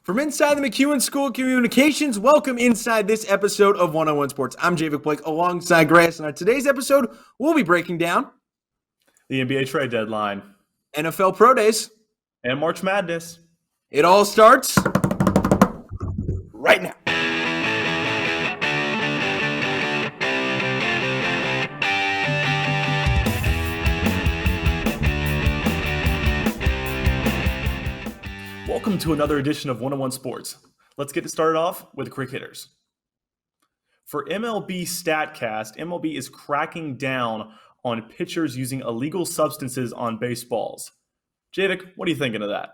From inside the McEwen School of Communications, welcome inside this episode of 101 Sports. I'm Javik Blake alongside Grace, and on today's episode, we'll be breaking down the NBA trade deadline, NFL Pro Days, and March Madness. It all starts right now. Welcome to another edition of 101 Sports. Let's get it started off with quick hitters. For MLB StatCast, MLB is cracking down on pitchers using illegal substances on baseballs. Javik, what are you thinking of that?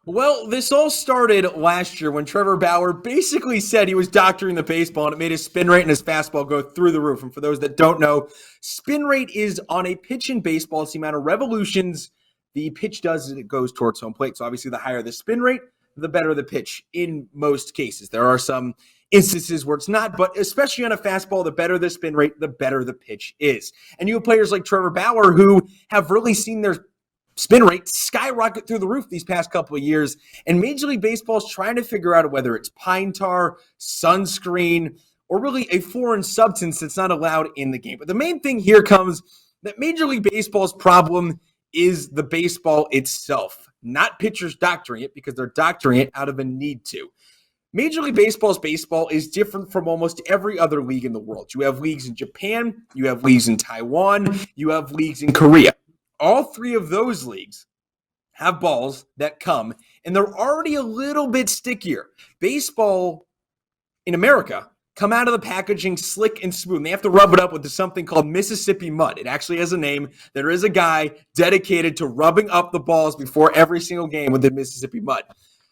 Well, this all started last year when Trevor Bauer basically said he was doctoring the baseball and it made his spin rate and his fastball go through the roof. And for those that don't know, spin rate is on a pitch in baseball. It's the amount of revolutions the pitch does as it goes towards home plate. So obviously the higher the spin rate, the better the pitch in most cases. There are some instances where it's not, but especially on a fastball, the better the spin rate, the better the pitch is. And you have players like Trevor Bauer who have really seen their spin rate skyrocket through the roof these past couple of years. And Major League Baseball is trying to figure out whether it's pine tar, sunscreen, or really a foreign substance that's not allowed in the game. But the main thing here comes that Major League Baseball's problem is the baseball itself, not pitchers doctoring it because they're doctoring it out of a need to. Major League Baseball's baseball is different from almost every other league in the world. You have leagues in Japan, you have leagues in Taiwan, you have leagues in Korea. All three of those leagues have balls that come, and they're already a little bit stickier. Baseball in America come out of the packaging slick and smooth. And they have to rub it up with something called Mississippi mud. It actually has a name. There is a guy dedicated to rubbing up the balls before every single game with the Mississippi mud.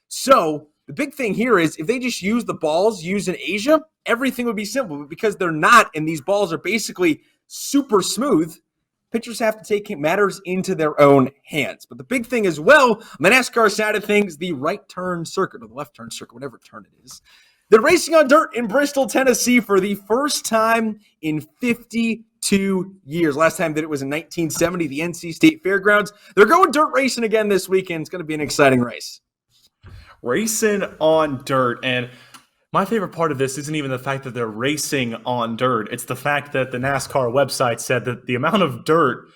So the big thing here is if they just use the balls used in Asia, everything would be simple. But because they're not, and these balls are basically super smooth, pitchers have to take matters into their own hands. But the big thing as well, on the NASCAR side of things, the right turn circuit, or the left turn circuit, whatever turn it is, they're racing on dirt in Bristol, Tennessee for the first time in 52 years. Last time that it was in 1970, the NC State Fairgrounds. They're going dirt racing again this weekend. It's going to be an exciting race. Racing on dirt. And my favorite part of this isn't even the fact that they're racing on dirt. It's the fact that the NASCAR website said that the amount of dirt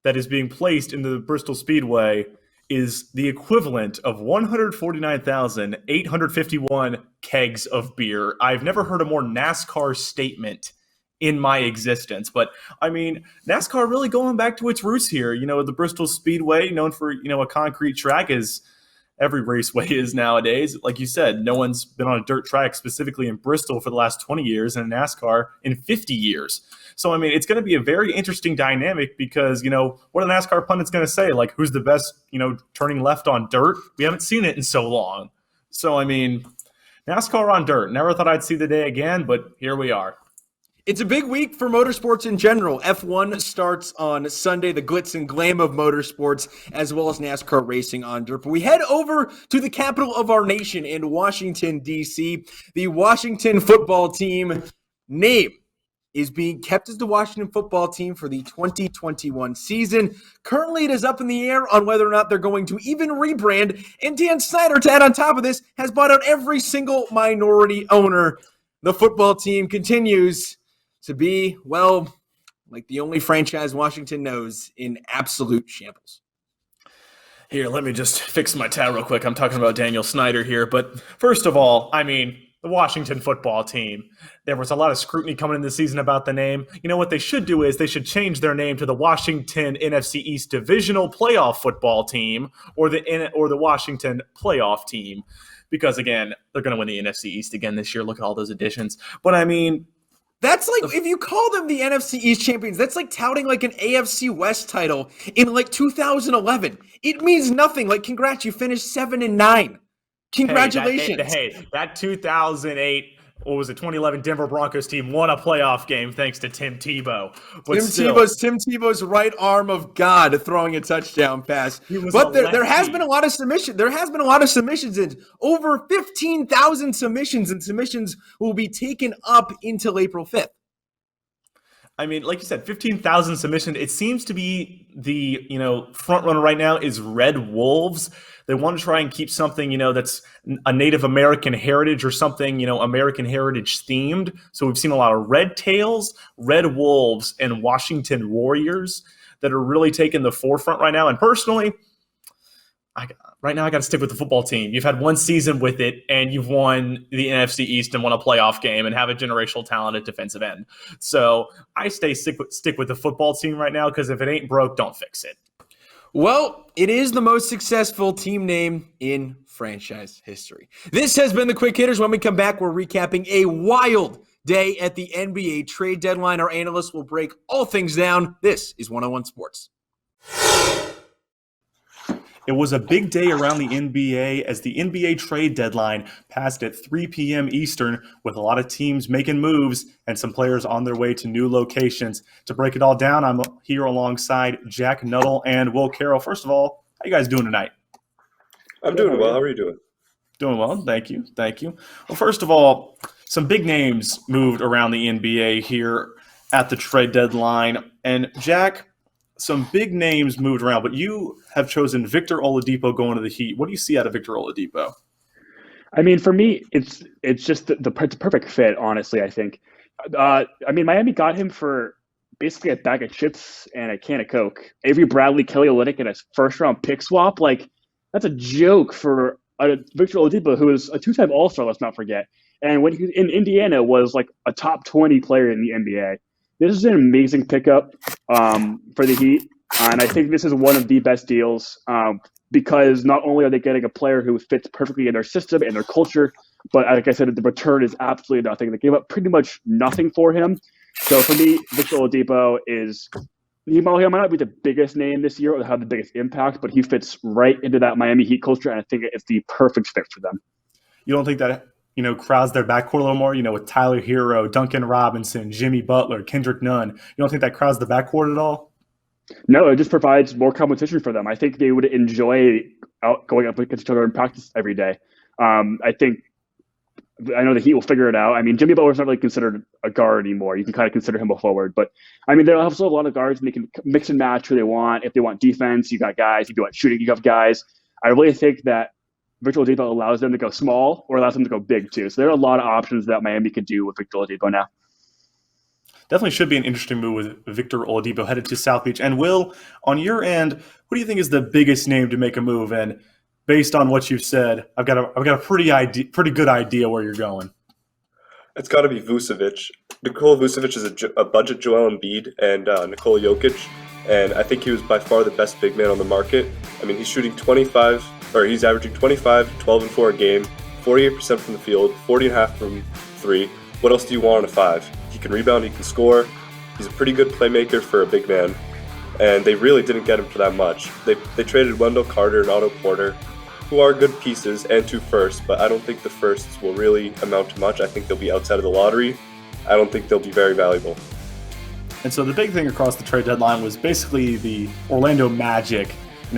that is being placed into the Bristol Speedway is the equivalent of 149,851 kegs of beer. I've never heard a more NASCAR statement in my existence. But, I mean, NASCAR really going back to its roots here. You know, the Bristol Speedway, known for, a concrete track, is every raceway is nowadays. Like you said, no one's been on a dirt track specifically in Bristol for the last 20 years and NASCAR in 50 years. So, I mean, it's going to be a very interesting dynamic because, what are the NASCAR pundits going to say? Like, who's the best, turning left on dirt? We haven't seen it in so long. So, I mean, NASCAR on dirt. Never thought I'd see the day again, but here we are. It's a big week for motorsports in general. F1 starts on Sunday, the glitz and glam of motorsports, as well as NASCAR racing on dirt. But we head over to the capital of our nation in Washington, D.C. The Washington football team name is being kept as the Washington football team for the 2021 season. Currently, it is up in the air on whether or not they're going to even rebrand. And Dan Snyder, to add on top of this, has bought out every single minority owner. The football team continues to be, well, like the only franchise Washington knows, in absolute shambles. Here, let me just fix my tab real quick. I'm talking about Daniel Snyder here. But first of all, I mean, the Washington football team. There was a lot of scrutiny coming in this season about the name. You know what they should do is they should change their name to the Washington NFC East Divisional Playoff Football Team or the Washington Playoff Team. Because, again, they're going to win the NFC East again this year. Look at all those additions. But, I mean, that's like, if you call them the NFC East champions, that's like touting like an AFC West title in like 2011. It means nothing. Like, congrats, you finished 7-9. Congratulations. That 2008, 2011 Denver Broncos team won a playoff game thanks to Tim Tebow. But Tim Tebow's right arm of God throwing a touchdown pass. But there has been a lot of submission. There has been a lot of submissions, and over 15,000 submissions, and submissions will be taken up until April 5th. I mean, like you said, 15,000 submissions. It seems to be the, front runner right now is Red Wolves. They want to try and keep something, that's a Native American heritage or something, American heritage themed. So we've seen a lot of Red Tails, Red Wolves, and Washington Warriors that are really taking the forefront right now. And personally, right now I got to stick with the football team. You've had one season with it, and you've won the NFC East and won a playoff game and have a generational talent at defensive end. So I stick with the football team right now, because if it ain't broke, don't fix it. Well, it is the most successful team name in franchise history. This has been the Quick Hitters. When we come back, we're recapping a wild day at the NBA trade deadline. Our analysts will break all things down. This is 101 Sports. It was a big day around the NBA as the NBA trade deadline passed at 3 p.m. Eastern, with a lot of teams making moves and some players on their way to new locations. To break it all down, I'm here alongside Jack Nuttall and Will Carroll. First of all, how you guys doing tonight? I'm doing well. How are you doing? Doing well. Thank you. Well, first of all, some big names moved around the NBA here at the trade deadline. And Jack, some big names moved around, but you have chosen Victor Oladipo going to the Heat. What do you see out of Victor Oladipo? I mean, for me, it's just the perfect fit, honestly, I think. Miami got him for basically a bag of chips and a can of Coke. Avery Bradley, Kelly Olynyk, and a first-round pick swap. Like, that's a joke for Victor Oladipo, who is a two-time All-Star, let's not forget. And when he in Indiana was like a top 20 player in the NBA. This is an amazing pickup for the Heat, and I think this is one of the best deals because not only are they getting a player who fits perfectly in their system and their culture, but like I said, the return is absolutely nothing. They gave up pretty much nothing for him. So for me, Victor Oladipo he might not be the biggest name this year or have the biggest impact, but he fits right into that Miami Heat culture, and I think it's the perfect fit for them. You don't think that crowds their backcourt a little more, with Tyler Hero, Duncan Robinson, Jimmy Butler, Kendrick Nunn? You don't think that crowds the backcourt at all? No, it just provides more competition for them. I think they would enjoy going up against each other in practice every day. I know the Heat will figure it out. I mean, Jimmy Butler's not really considered a guard anymore. You can kind of consider him a forward. But, I mean, they also have a lot of guards, and they can mix and match who they want. If they want defense, you got guys. If you want shooting, you have guys. I really think that Victor Oladipo allows them to go small or allows them to go big too. So there are a lot of options that Miami could do with Victor Oladipo now. Definitely should be an interesting move with Victor Oladipo headed to South Beach. And Will, on your end, what do you think is the biggest name to make a move? And based on what you've said, I've got a pretty good idea where you're going. It's got to be Vucevic. Nikola Vucevic is a budget Joel Embiid and Nikola Jokic, and I think he was by far the best big man on the market. I mean, he's averaging 25, 12, and 4 a game, 48% from the field, 40.5 from 3. What else do you want on a 5? He can rebound, he can score. He's a pretty good playmaker for a big man, and they really didn't get him for that much. They traded Wendell Carter and Otto Porter, who are good pieces, and 2 firsts, but I don't think the firsts will really amount to much. I think they'll be outside of the lottery. I don't think they'll be very valuable. And so the big thing across the trade deadline was basically the Orlando Magic,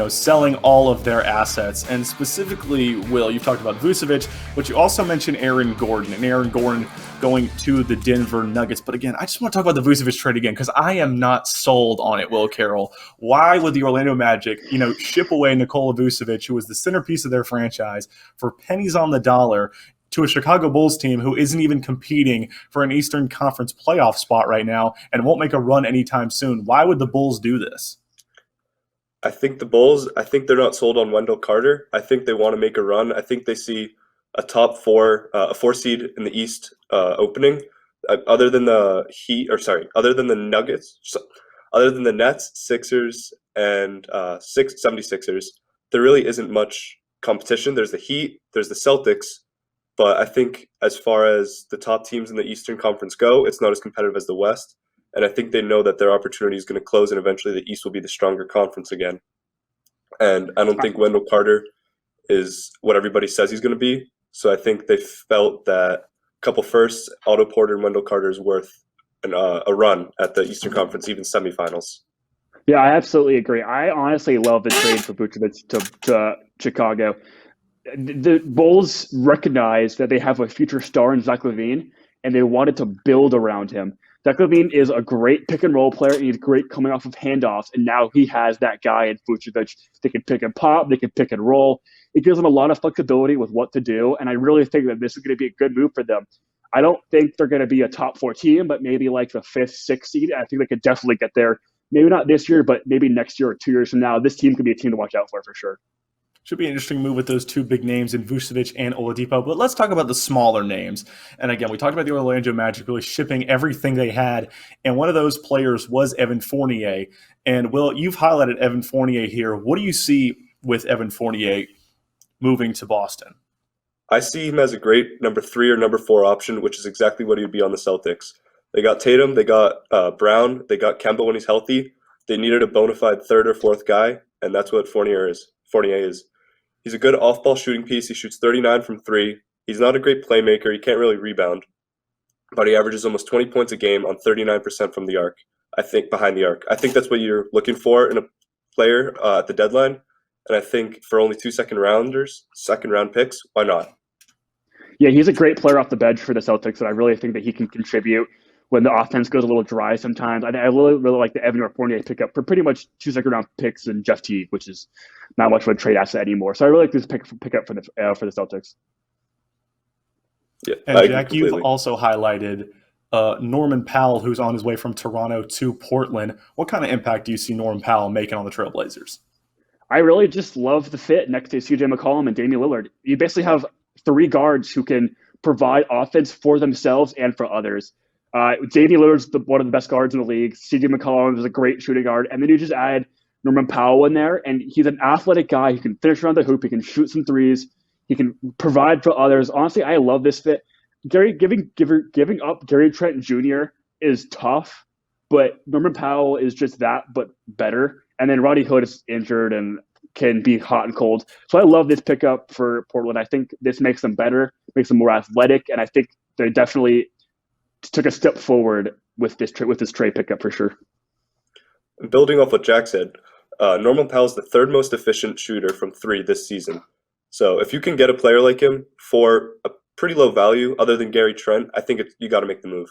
selling all of their assets. And specifically, Will, you've talked about Vucevic, but you also mentioned Aaron Gordon going to the Denver Nuggets. But again, I just want to talk about the Vucevic trade again, because I am not sold on it, Will Carroll. Why would the Orlando Magic, ship away Nikola Vucevic, who was the centerpiece of their franchise, for pennies on the dollar to a Chicago Bulls team who isn't even competing for an Eastern Conference playoff spot right now and won't make a run anytime soon? Why would the Bulls do this? I think they're not sold on Wendell Carter. I think they want to make a run. I think they see a top 4, a 4 seed in the East opening. Other than the Nets, Sixers, and 76ers, there really isn't much competition. There's the Heat, there's the Celtics, but I think as far as the top teams in the Eastern Conference go, it's not as competitive as the West. And I think they know that their opportunity is going to close, and eventually the East will be the stronger conference again. And I don't think Wendell Carter is what everybody says he's going to be. So I think they felt that a couple firsts, Otto Porter and Wendell Carter, is worth a run at the Eastern Conference, even semifinals. Yeah, I absolutely agree. I honestly love the trade for Vucevic to Chicago. The Bulls recognize that they have a future star in Zach LaVine, and they wanted to build around him. Zach LaVine is a great pick and roll player. He's great coming off of handoffs, and now he has that guy in Vucevic. They can pick and pop, they can pick and roll. It gives them a lot of flexibility with what to do, and I really think that this is going to be a good move for them. I don't think they're going to be a top 4 team, but maybe like the 5th, 6th seed. I think they could definitely get there. Maybe not this year, but maybe next year or 2 years from now. This team could be a team to watch out for sure. Should be an interesting move with those 2 big names in Vucevic and Oladipo. But let's talk about the smaller names. And again, we talked about the Orlando Magic really shipping everything they had. And one of those players was Evan Fournier. And Will, you've highlighted Evan Fournier here. What do you see with Evan Fournier moving to Boston? I see him as a great number 3 or number 4 option, which is exactly what he would be on the Celtics. They got Tatum, they got Brown, they got Kemba when he's healthy. They needed a bona fide 3rd or 4th guy, and that's what Fournier is. He's a good off-ball shooting piece. He shoots 39 from 3. He's not a great playmaker. He can't really rebound, but he averages almost 20 points a game on 39% from the arc. I think behind the arc. I think that's what you're looking for in a player at the deadline. And I think for only 2 second-round picks, why not? Yeah, he's a great player off the bench for the Celtics, and I really think that he can contribute when the offense goes a little dry sometimes. I really like the Evan Fournier pickup for pretty much 2 second-round picks and Jeff Teague, which is not much of a trade asset anymore. So I really like this pickup for the Celtics. Yeah, and Jack, you've also highlighted Norman Powell, who's on his way from Toronto to Portland. What kind of impact do you see Norman Powell making on the Trailblazers? I really just love the fit next to CJ McCollum and Damian Lillard. You basically have 3 guards who can provide offense for themselves and for others. Damian Lillard's one of the best guards in the league. CJ McCollum is a great shooting guard. And then you just add Norman Powell in there, and he's an athletic guy. He can finish around the hoop. He can shoot some threes. He can provide for others. Honestly, I love this fit. Giving up Gary Trent Jr. is tough, but Norman Powell is just that, but better. And then Rodney Hood is injured and can be hot and cold. So I love this pickup for Portland. I think this makes them better, makes them more athletic, and I think they definitely took a step forward with this trade pickup for sure. Building off what Jack said, Norman Powell is the 3rd most efficient shooter from 3 this season. So if you can get a player like him for a pretty low value, other than Gary Trent, I think you got to make the move.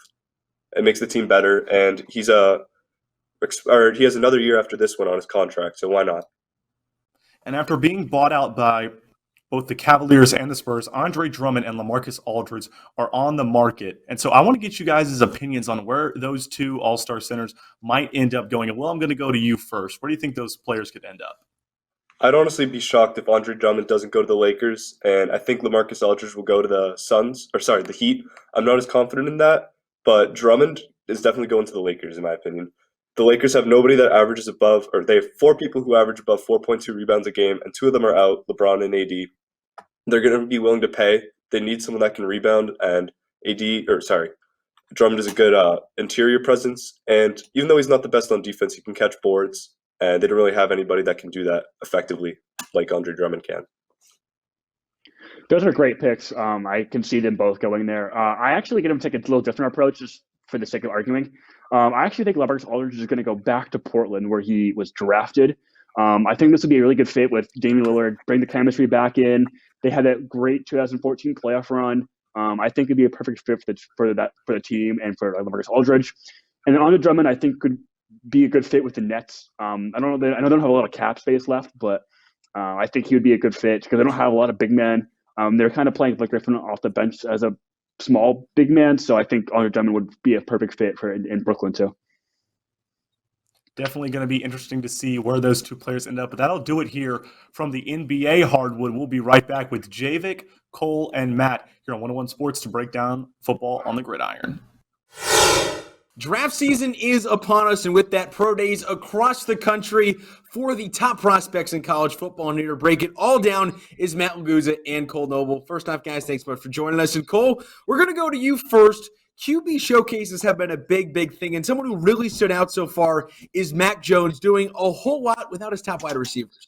It makes the team better, and he has another year after this one on his contract, so why not? And after being bought out by both the Cavaliers and the Spurs, Andre Drummond and Lamarcus Aldridge are on the market. And so I want to get you guys' opinions on where those 2 all-star centers might end up going. Well, I'm going to go to you first. Where do you think those players could end up? I'd honestly be shocked if Andre Drummond doesn't go to the Lakers, and I think Lamarcus Aldridge will go to the Heat. I'm not as confident in that, but Drummond is definitely going to the Lakers, in my opinion. The Lakers have nobody that averages above, or they have 4 people who average above 4.2 rebounds a game, and 2 of them are out, LeBron and AD. They're going to be willing to pay. They need someone that can rebound, and Drummond is a good interior presence. And even though he's not the best on defense, he can catch boards, and they don't really have anybody that can do that effectively like Andre Drummond can. Those are great picks. I can see them both going there. I actually get them to take a little different approach just for the sake of arguing. I actually think Lamarcus Aldridge is going to go back to Portland where he was drafted. I think this would be a really good fit with Damian Lillard, bring the chemistry back in. They had that great 2014 playoff run. I think it'd be a perfect fit for the team and for Lamarcus Aldridge. And then Andre Drummond, I think, could be a good fit with the Nets. I know they don't have a lot of cap space left, but I think he would be a good fit because they don't have a lot of big men. They're kind of playing Blake Griffin off the bench as a small big man, so I think Andre Drummond would be a perfect fit for in Brooklyn too. Definitely going to be interesting to see where those 2 players end up. But that'll do it here from the NBA hardwood. We'll be right back with Javik, Cole, and Matt here on 101 Sports to break down football on the gridiron. Draft season is upon us, and with that, pro days across the country for the top prospects in college football. And here to break it all down is Matt Laguza and Cole Noble. First off, guys, thanks so much for joining us. And Cole, we're going to go to you first. QB showcases have been a big thing, and someone who really stood out so far is Mac Jones, doing a whole lot without his top wide receivers.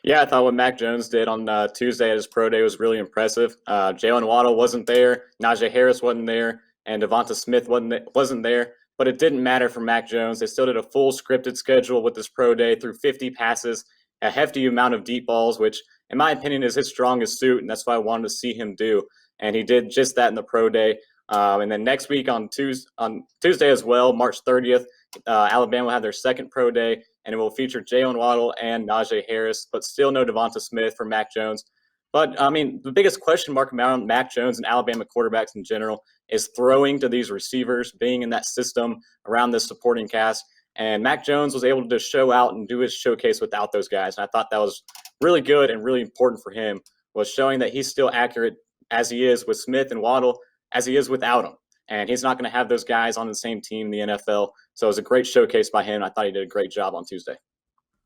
Yeah, I thought what Mac Jones did on Tuesday at his pro day was really impressive. Jalen Waddle wasn't there, Najee Harris wasn't there, and Devonta Smith wasn't there, but it didn't matter for Mac Jones. They still did a full scripted schedule with this pro day, threw 50 passes, a hefty amount of deep balls, which in my opinion is his strongest suit, and that's what I wanted to see him do. And he did just that in the pro day. And then next week on Tuesday as well, March 30th, Alabama will have their second pro day, and it will feature Jalen Waddle and Najee Harris, but still no Devonta Smith for Mac Jones. But, I mean, the biggest question mark around Mac Jones and Alabama quarterbacks in general is throwing to these receivers, being in that system around this supporting cast. And Mac Jones was able to just show out and do his showcase without those guys. And I thought that was really good and really important for him, was showing that he's still accurate as he is with Smith and Waddle, as he is without them. And he's not going to have those guys on the same team in the NFL. So it was a great showcase by him. I thought he did a great job on Tuesday.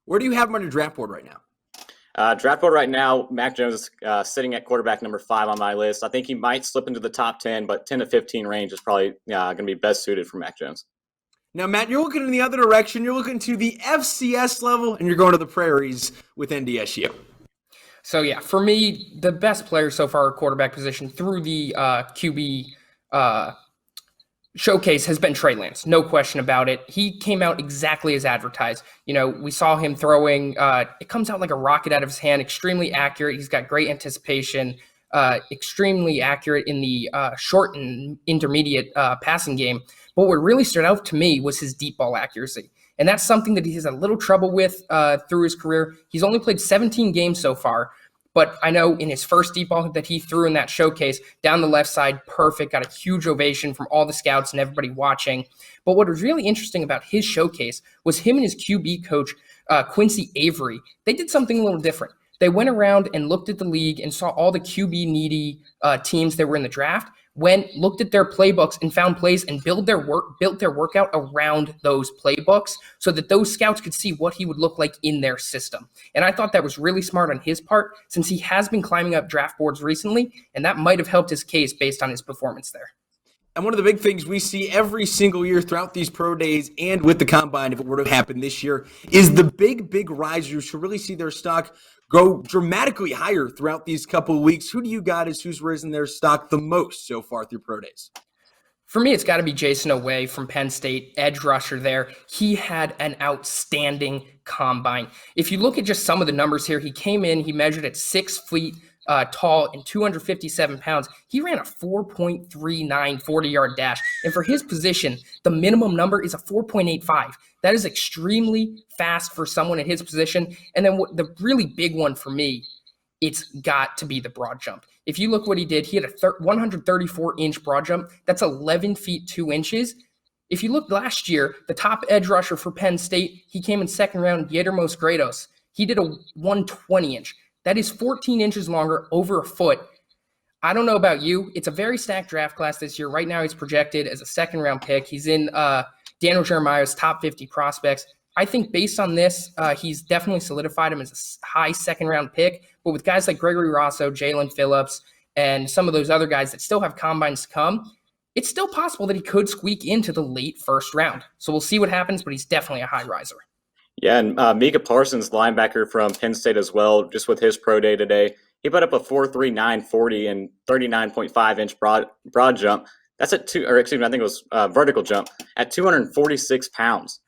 Where do you have him on your draft board right now? Draft board right now, Mac Jones is sitting at quarterback number 5 on my list. I think he might slip into the top 10, but 10 to 15 range is probably going to be best suited for Mac Jones. Now, Matt, you're looking in the other direction. You're looking to the FCS level, and you're going to the prairies with NDSU. So, yeah, for me, the best player so far at quarterback position through the QB showcase has been Trey Lance. No question about it. He came out exactly as advertised. You know, we saw him throwing. It comes out like a rocket out of his hand, extremely accurate. He's got great anticipation, extremely accurate in the short and intermediate passing game. But what really stood out to me was his deep ball accuracy. And that's something that he has a little trouble with through his career. He's only played 17 games so far. But I know in his first deep ball that he threw in that showcase, down the left side, perfect, got a huge ovation from all the scouts and everybody watching. But what was really interesting about his showcase was him and his QB coach, Quincy Avery. They did something a little different. They went around and looked at the league and saw all the QB-needy teams that were in the draft, looked at their playbooks and found plays and built their workout around those playbooks so that those scouts could see what he would look like in their system. And I thought that was really smart on his part, since he has been climbing up draft boards recently, and that might have helped his case based on his performance there. And one of the big things we see every single year throughout these pro days and with the combine, if it were to happen this year, is the big risers who really see their stock go dramatically higher throughout these couple of weeks. Who do you got as who's risen their stock the most so far through pro days? For me, it's got to be Jason Oweh from Penn State, edge rusher there. He had an outstanding combine. If you look at just some of the numbers here, he came in, he measured at 6 feet tall and 257 pounds. He ran a 4.39 40-yard dash. And for his position, the minimum number is a 4.85. That is extremely fast for someone at his position. And then the really big one for me, it's got to be the broad jump. If you look what he did, he had a 134-inch broad jump. That's 11 feet 2 inches. If you look last year, the top edge rusher for Penn State, he came in second round, Yetermos Grados. He did a 120-inch. That is 14 inches longer, over a foot. I don't know about you. It's a very stacked draft class this year. Right now, he's projected as a second-round pick. He's in Daniel Jeremiah's top 50 prospects. I think based on this, he's definitely solidified him as a high second-round pick. But with guys like Gregory Rosso, Jalen Phillips, and some of those other guys that still have combines to come, it's still possible that he could squeak into the late first round. So we'll see what happens, but he's definitely a high riser. Yeah, and Mika Parsons, linebacker from Penn State as well, just with his pro day today, he put up a 4.39 40 and 39.5-inch broad jump. That's at I think it was vertical jump at 246 pounds.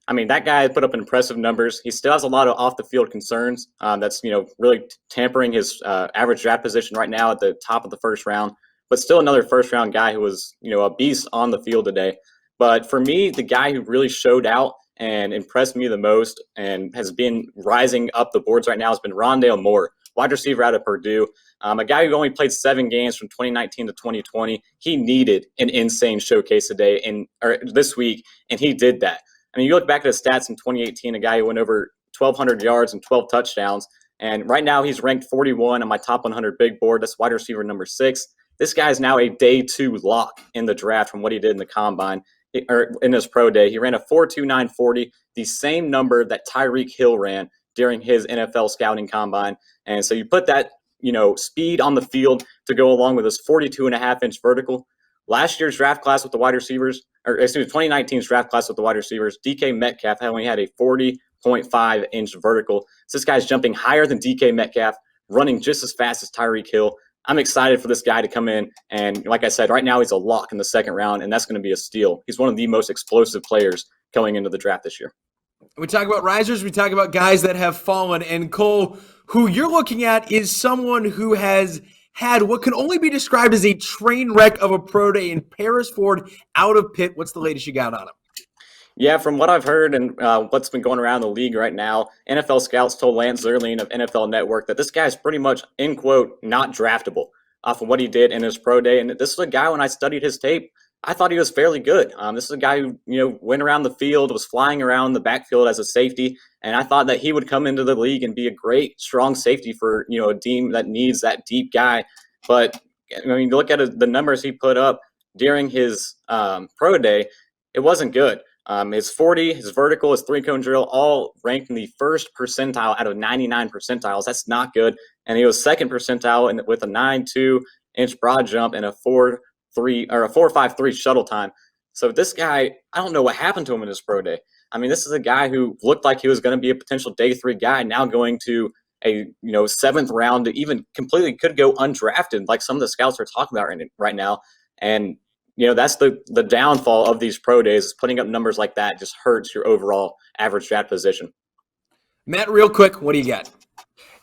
I mean, that guy put up impressive numbers. He still has a lot of off-the-field concerns. That's really tampering his average draft position right now at the top of the first round. But still another first-round guy who was a beast on the field today. But for me, the guy who really showed out and impressed me the most and has been rising up the boards right now has been Rondale Moore, wide receiver out of Purdue. A guy who only played 7 games from 2019 to 2020. He needed an insane showcase this week, and he did that. I mean, you look back at his stats in 2018, a guy who went over 1,200 yards and 12 touchdowns. And right now he's ranked 41 on my top 100 big board. That's wide receiver number 6. This guy is now a day 2 lock in the draft from what he did in the combine or in his pro day. He ran a 4.29 40, the same number that Tyreek Hill ran during his NFL scouting combine. And so you put that, speed on the field to go along with his 42.5-inch vertical. Last year's draft class with the wide receivers, 2019's draft class with the wide receivers, DK Metcalf only had a 40.5-inch vertical. So this guy's jumping higher than DK Metcalf, running just as fast as Tyreek Hill. I'm excited for this guy to come in. And like I said, right now he's a lock in the second round, and that's going to be a steal. He's one of the most explosive players going into the draft this year. We talk about risers. We talk about guys that have fallen. And Cole, who you're looking at is someone who has had what can only be described as a train wreck of a pro day in Paris Ford out of Pitt. What's the latest you got on him? Yeah, from what I've heard and what's been going around the league right now, NFL scouts told Lance Zierlein of NFL Network that this guy's pretty much, in quote, not draftable off of what he did in his pro day. And this is a guy, when I studied his tape, I thought he was fairly good. This is a guy who, went around the field, was flying around the backfield as a safety, and I thought that he would come into the league and be a great, strong safety for, a team that needs that deep guy. But, look at the numbers he put up during his pro day, it wasn't good. His 40, his vertical, his three-cone drill, all ranked in the first percentile out of 99 percentiles. That's not good. And he was second percentile with a 9.2-inch broad jump and a 4.53 shuttle time. So this guy, I don't know what happened to him in his pro day. This is a guy who looked like he was going to be a potential day 3 guy, now going to a 7th round, even completely could go undrafted, like some of the scouts are talking about right now. And that's the downfall of these pro days, is putting up numbers like that just hurts your overall average draft position. Matt, real quick, what do you got?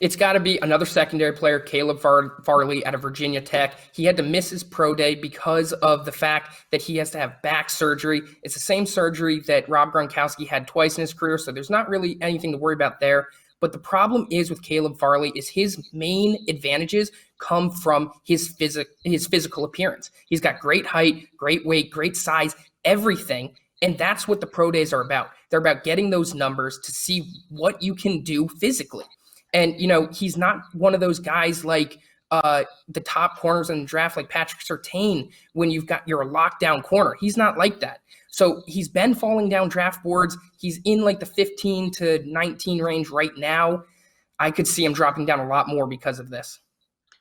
It's got to be another secondary player, Caleb Farley out of Virginia Tech. He had to miss his pro day because of the fact that he has to have back surgery. It's the same surgery that Rob Gronkowski had twice in his career, so there's not really anything to worry about there. But the problem is with Caleb Farley is his main advantages come from his physical appearance. He's got great height, great weight, great size, everything. And that's what the pro days are about. They're about getting those numbers to see what you can do physically. And, he's not one of those guys like the top corners in the draft, like Patrick Surtain, when you've got your lockdown corner. He's not like that. So he's been falling down draft boards. He's in like the 15 to 19 range right now. I could see him dropping down a lot more because of this.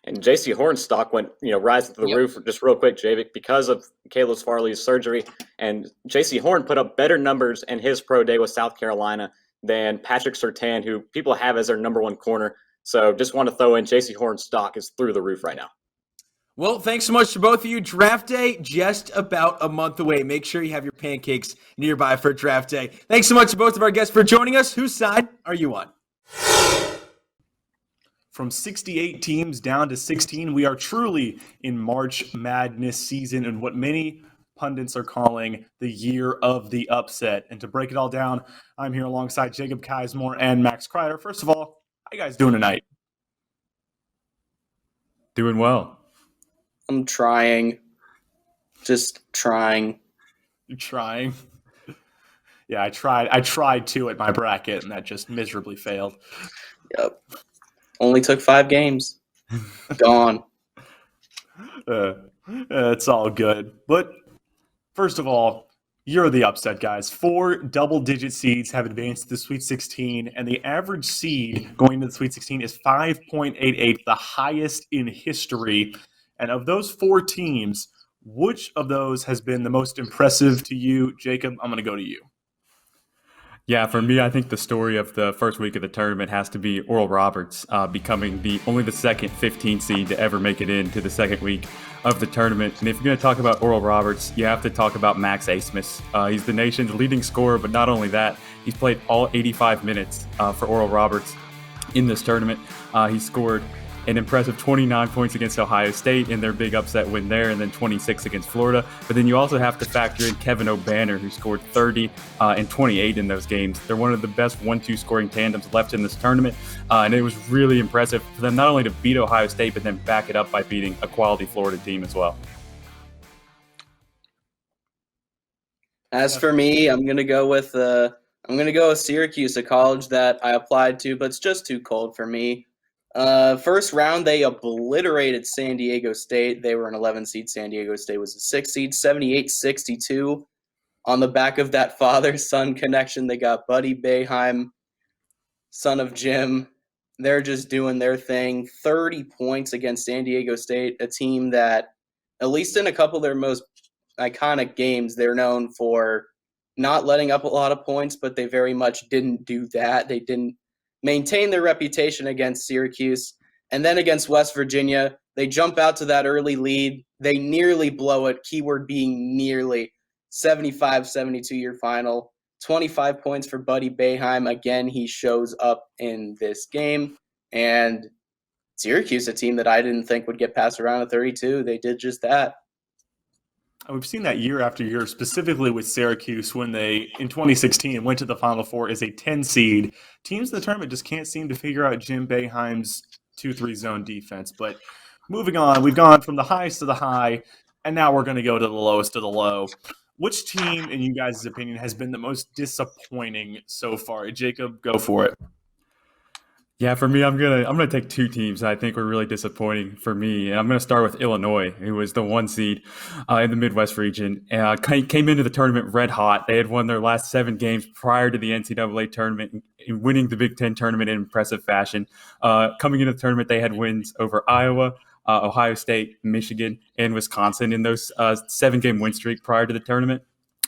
And J.C. Horn's stock went, rising to the roof just real quick, Javik, because of Caleb Farley's surgery. And J.C. Horn put up better numbers in his pro day with South Carolina than Patrick Surtain, who people have as their number 1 corner. So just want to throw in J.C. Horn's stock is through the roof right now. Well, thanks so much to both of you. Draft day just about a month away. Make sure you have your pancakes nearby for draft day. Thanks so much to both of our guests for joining us. Whose side are you on? From 68 teams down to 16, we are truly in March Madness season and what many pundits are calling the year of the upset. And to break it all down, I'm here alongside Jacob Kismore and Max Kreider. First of all, how you guys doing tonight? Doing well. I'm trying. Just trying. You're trying? Yeah, I tried to at my bracket, and that just miserably failed. Yep. Only took 5 games. Gone. It's all good. But first of all, you're the upset, guys. 4 double-digit seeds have advanced to the Sweet 16, and the average seed going into the Sweet 16 is 5.88, the highest in history. And of those 4 teams, which of those has been the most impressive to you? Jacob, I'm going to go to you. Yeah, for me, I think the story of the first week of the tournament has to be Oral Roberts becoming only the second 15 seed to ever make it into the second week of the tournament. And if you're going to talk about Oral Roberts, you have to talk about Max Abmas. He's the nation's leading scorer, but not only that, he's played all 85 minutes for Oral Roberts in this tournament. He scored an impressive 29 points against Ohio State in their big upset win there, and then 26 against Florida. But then you also have to factor in Kevin O'Banner, who scored 30 and 28 in those games. They're one of the best 1-2 scoring tandems left in this tournament, and it was really impressive for them not only to beat Ohio State, but then back it up by beating a quality Florida team as well. As for me, I'm gonna go with Syracuse, a college that I applied to, but it's just too cold for me. First round, they obliterated San Diego State. They were an 11 seed. San Diego State was a 6 seed, 78-62. On the back of that father-son connection, they got Buddy Boeheim, son of Jim. They're just doing their thing. 30 points against San Diego State, a team that, at least in a couple of their most iconic games, they're known for not letting up a lot of points, but they very much didn't do that. They didn't maintain their reputation against Syracuse. And then against West Virginia, they jump out to that early lead. They nearly blow it, keyword being nearly. 75-72 your final. 25 points for Buddy Boeheim. Again, he shows up in this game. And Syracuse, a team that I didn't think would get past around a 32. They did just that. We've seen that year after year, specifically with Syracuse when they, in 2016, went to the Final Four as a 10 seed. Teams in the tournament just can't seem to figure out Jim Boeheim's 2-3 zone defense. But moving on, we've gone from the highest to the high, and now we're going to go to the lowest of the low. Which team, in you guys' opinion, has been the most disappointing so far? Jacob, go for it. Yeah, for me, I'm gonna take two teams that I think were really disappointing for me, and I'm gonna start with Illinois, who was the 1 seed in the Midwest region. Came into the tournament red hot. They had won their last 7 games prior to the NCAA tournament, winning the Big Ten tournament in impressive fashion. Coming into the tournament, they had wins over Iowa, Ohio State, Michigan, and Wisconsin in those 7-game win streak prior to the tournament.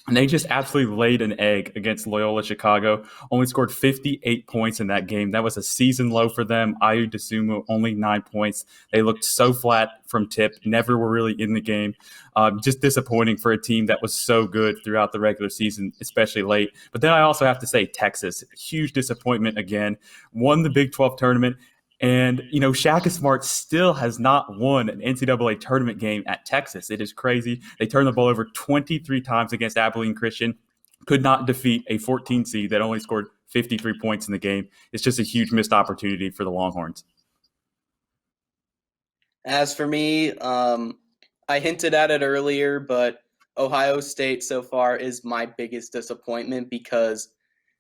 And they just absolutely laid an egg against Loyola Chicago, only scored 58 points in that game. That was a season low for them. Ayu Dosunmu, only 9 points. They looked so flat from tip, never were really in the game. Just disappointing for a team that was so good throughout the regular season, especially late. But then I also have to say Texas, huge disappointment again. Won the Big 12 tournament. And, Shaka Smart still has not won an NCAA tournament game at Texas. It is crazy. They turned the ball over 23 times against Abilene Christian, could not defeat a 14 seed that only scored 53 points in the game. It's just a huge missed opportunity for the Longhorns. As for me, I hinted at it earlier, but Ohio State so far is my biggest disappointment because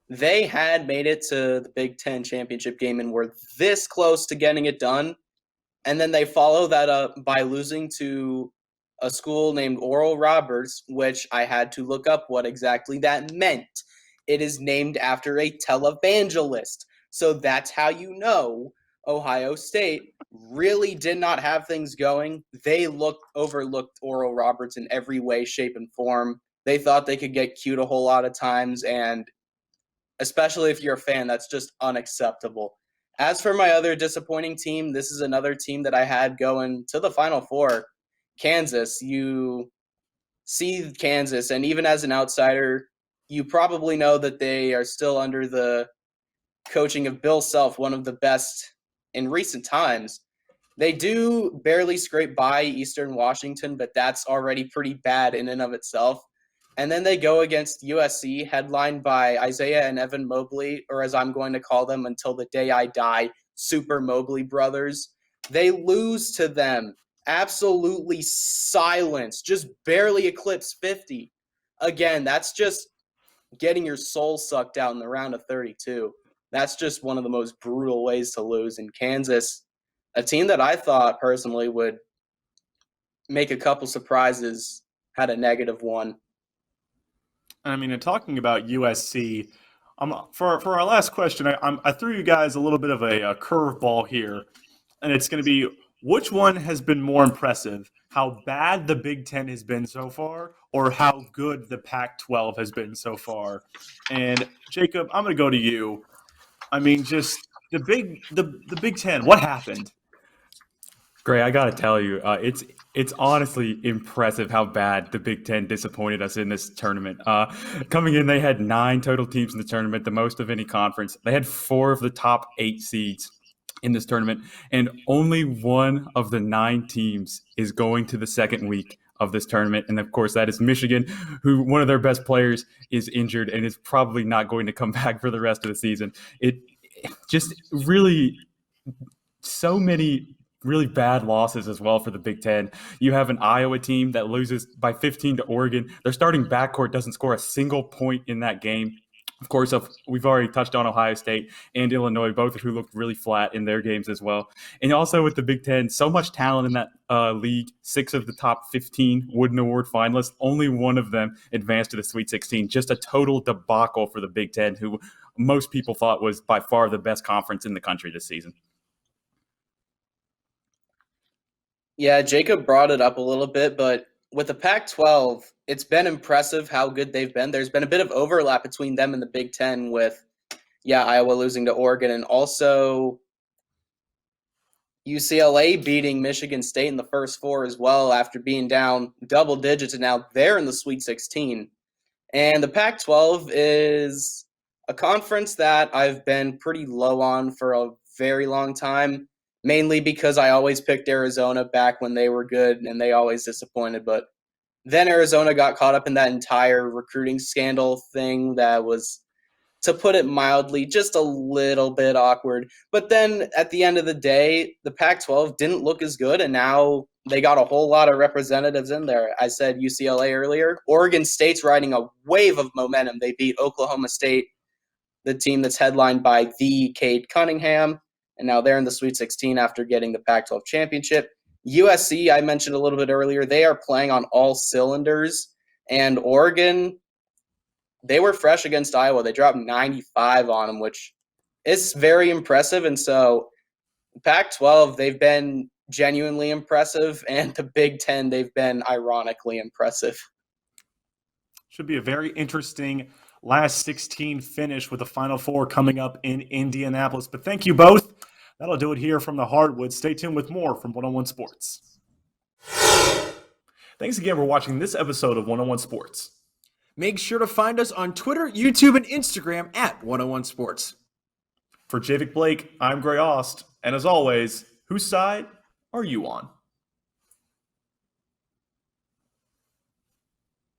they had made it to the Big Ten championship game and were this close to getting it done. And then they follow that up by losing to a school named Oral Roberts, which I had to look up what exactly that meant. It is named after a televangelist. So that's how you know Ohio State really did not have things going. They overlooked Oral Roberts in every way, shape, and form. They thought they could get cute a whole lot of times, and especially if you're a fan, that's just unacceptable. As for my other disappointing team, this is another team that I had going to the Final Four, Kansas. You see Kansas, and even as an outsider, you probably know that they are still under the coaching of Bill Self, one of the best in recent times. They do barely scrape by Eastern Washington, but that's already pretty bad in and of itself. And then they go against USC, headlined by Isaiah and Evan Mobley, or as I'm going to call them until the day I die, Super Mobley brothers. They lose to them. Absolutely silence. Just barely eclipse 50. Again, that's just getting your soul sucked out in the round of 32. That's just one of the most brutal ways to lose. In Kansas, a team that I thought personally would make a couple surprises, had a -1. I mean, in talking about USC, for our last question, I threw you guys a little bit of a curveball here, and it's going to be which one has been more impressive? How bad the Big Ten has been so far, or how good the Pac-12 has been so far? And Jacob, I'm going to go to you. I mean, just the Big Ten. What happened? Gray, I gotta tell you, it's honestly impressive how bad the Big Ten disappointed us in this tournament. Coming in, they had 9 total teams in the tournament, the most of any conference. They had 4 of the top 8 seeds in this tournament, and only 1 of the 9 teams is going to the second week of this tournament. And of course, that is Michigan, who one of their best players is injured and is probably not going to come back for the rest of the season. It just really so many really bad losses as well for the Big Ten. You have an Iowa team that loses by 15 to Oregon. Their starting backcourt doesn't score a single point in that game. Of course, we've already touched on Ohio State and Illinois, both of who looked really flat in their games as well. And also with the Big Ten, so much talent in that league. 6 of the top 15 Wooden Award finalists. Only 1 of them advanced to the Sweet 16. Just a total debacle for the Big Ten, who most people thought was by far the best conference in the country this season. Yeah, Jacob brought it up a little bit, but with the Pac-12, it's been impressive how good they've been. There's been a bit of overlap between them and the Big Ten with, Iowa losing to Oregon, and also UCLA beating Michigan State in the first 4 as well after being down double digits, and now they're in the Sweet 16. And the Pac-12 is a conference that I've been pretty low on for a very long time. mainly because I always picked Arizona back when they were good and they always disappointed. But then Arizona got caught up in that entire recruiting scandal thing that was, to put it mildly, just a little bit awkward. But then at the end of the day, the Pac-12 didn't look as good, and now they got a whole lot of representatives in there. I said UCLA earlier. Oregon State's riding a wave of momentum. They beat Oklahoma State, the team that's headlined by the Cade Cunningham, and now they're in the Sweet 16 after getting the Pac-12 championship. USC, I mentioned a little bit earlier, they are playing on all cylinders, and Oregon, they were fresh against Iowa. They dropped 95 on them, which is very impressive. And so Pac-12, they've been genuinely impressive, and the Big Ten, they've been ironically impressive. Should be a very interesting last 16 finish with the Final Four coming up in Indianapolis. But thank you both. That'll do it here from the Hardwood. Stay tuned with more from 101 Sports. Thanks again for watching this episode of 101 Sports. Make sure to find us on Twitter, YouTube, and Instagram at 101 Sports. For Javik Blake, I'm Gray Aust. And as always, whose side are you on?